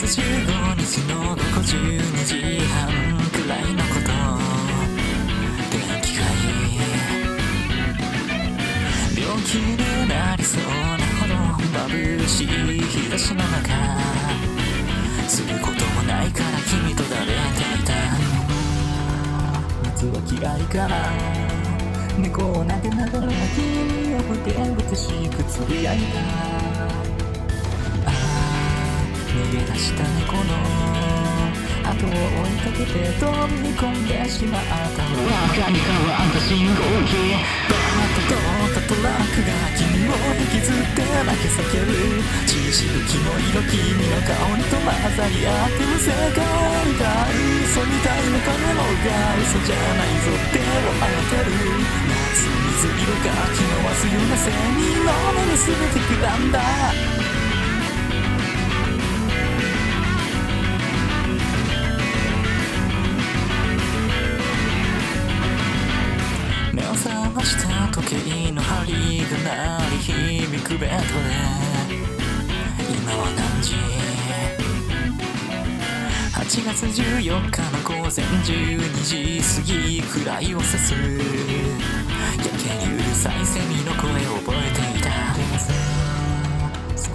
15日の午後12時半くらいのこと。天気がいい、病気になりそうなほど眩しい日差しの中、することもないから君とだれていた。夏は嫌いから猫を撫でながら君をふてぶつしくつぶやいた。逃げ出した猫の後を追いかけて飛び込んでしまった。何かはあんた信号機バーッと通ったトラックが君を引きずって泣き叫ぶ。血しぶきの色、君の香りと混ざり合ってる世界が嘘みたいな影のが嘘じゃないぞって笑ってる。夏水色が気のわすような線にのめる全てくらんだ。目を覚ました時計の針が鳴り響くベッドで、今は何時？8月14日の午前12時過ぎくらいを指す。やけにうるさいセミの声を覚えていた。でもさ、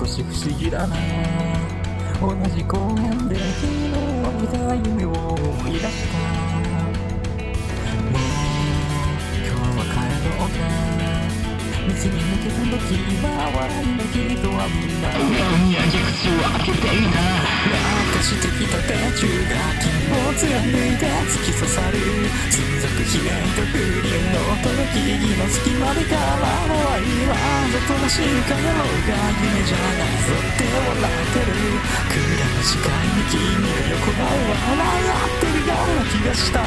少し不思議だな。同じ公園で君の見た夢を思い出した。道に抜けた時、周りの人はみんなにや口を開けていた。落下してきた鉄柱が君を貫いて突き刺さる。つんざく悲鳴と風鈴の音が木々の隙間でからの愛はざとらしいかやろうが夢じゃないぞって笑ってる。暗な視界に君の横顔は笑ってるような気がした。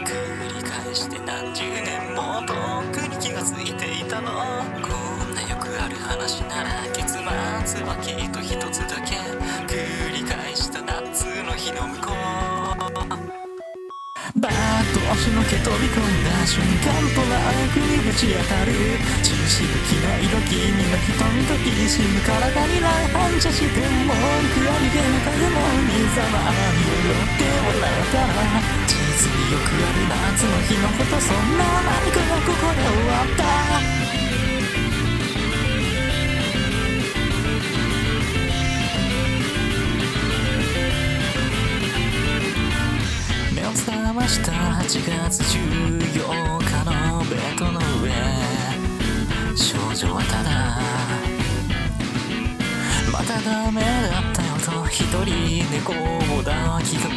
繰り返して何十年もとっくに気がついていたの。こんなよくある話なら結末はきっと一つだけ。繰り返した夏の日の向こう。バーッと押しのけ飛び込んだ瞬間、トラックにぶち当たる。血しぶきの色、君の瞳ときしむ体に反射して、文句ありげな影の水はに潤って笑ったら、実によくある夏の日のこと、そんな何かがここで終わった。覚ました8月14日のベッドの上、少女はただまたダメだったよと一人猫を抱きか